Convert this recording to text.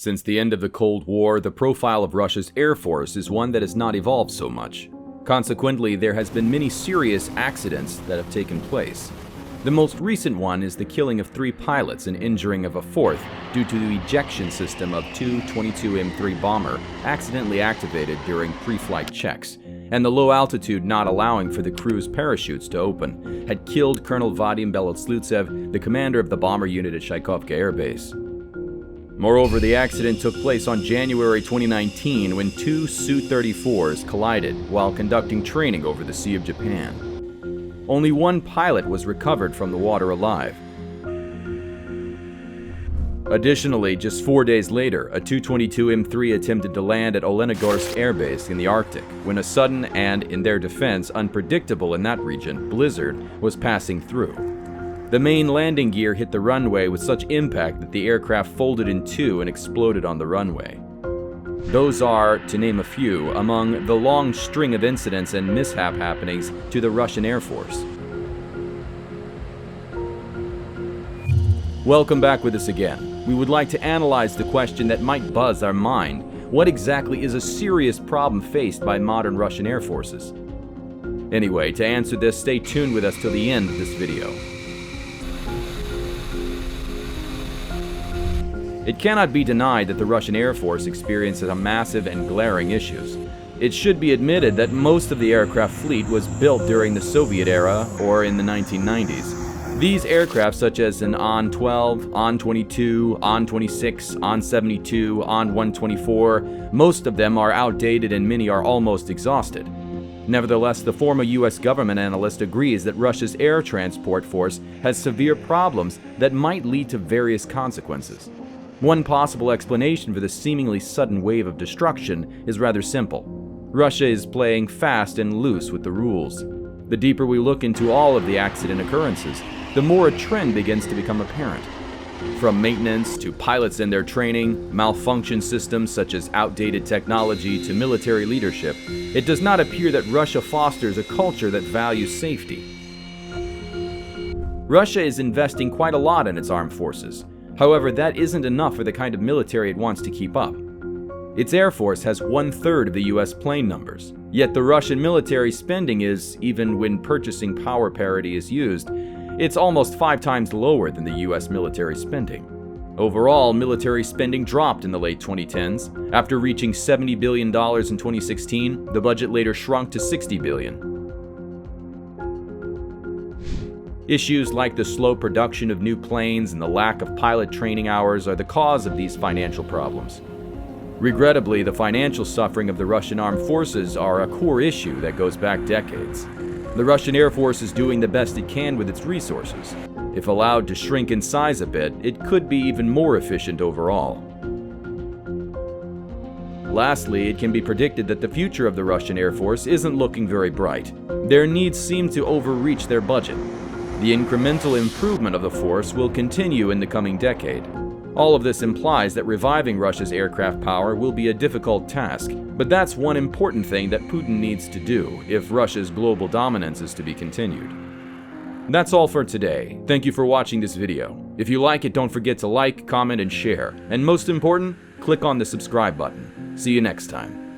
Since the end of the Cold War, the profile of Russia's Air Force is one that has not evolved so much. Consequently, there has been many serious accidents that have taken place. The most recent one is the killing of 3 pilots and injuring of a 4th due to the ejection system of Tu-22M3 bomber accidentally activated during pre-flight checks, and the low altitude not allowing for the crew's parachutes to open had killed Colonel Vadim Beloslyudtsev, the commander of the bomber unit at Shaikovka Air Base. Moreover, the accident took place on January 2019 when 2 Su-34s collided while conducting training over the Sea of Japan. Only 1 pilot was recovered from the water alive. Additionally, just 4 days later, a Tu-22M3 attempted to land at Olenegorsk Air Base in the Arctic when a sudden and, in their defense, unpredictable in that region, blizzard was passing through. The main landing gear hit the runway with such impact that the aircraft folded in 2 and exploded on the runway. Those are, to name a few, among the long string of incidents and mishap happenings to the Russian Air Force. Welcome back with us again. We would like to analyze the question that might buzz our mind. What exactly is a serious problem faced by modern Russian Air Forces? Anyway, to answer this, stay tuned with us till the end of this video. It cannot be denied that the Russian Air Force experiences a massive and glaring issues. It should be admitted that most of the aircraft fleet was built during the Soviet era or in the 1990s. These aircraft, such as an An-12, An-22, An-26, An-72, An-124, most of them are outdated and many are almost exhausted. Nevertheless, the former US government analyst agrees that Russia's air transport force has severe problems that might lead to various consequences. One possible explanation for the seemingly sudden wave of destruction is rather simple. Russia is playing fast and loose with the rules. The deeper we look into all of the accident occurrences, the more a trend begins to become apparent. From maintenance to pilots and their training, malfunction systems such as outdated technology to military leadership, it does not appear that Russia fosters a culture that values safety. Russia is investing quite a lot in its armed forces. However, that isn't enough for the kind of military it wants to keep up. Its Air Force has 1/3 of the US plane numbers, yet the Russian military spending is, even when purchasing power parity is used, it's almost 5 times lower than the US military spending. Overall, military spending dropped in the late 2010s. After reaching $70 billion in 2016, the budget later shrunk to $60 billion. Issues like the slow production of new planes and the lack of pilot training hours are the cause of these financial problems. Regrettably, the financial suffering of the Russian armed forces are a core issue that goes back decades. The Russian Air Force is doing the best it can with its resources. If allowed to shrink in size a bit, it could be even more efficient overall. Lastly, it can be predicted that the future of the Russian Air Force isn't looking very bright. Their needs seem to overreach their budget. The incremental improvement of the force will continue in the coming decade. All of this implies that reviving Russia's aircraft power will be a difficult task, but that's one important thing that Putin needs to do if Russia's global dominance is to be continued. That's all for today. Thank you for watching this video. If you like it, don't forget to like, comment, and share. And most important, click on the subscribe button. See you next time.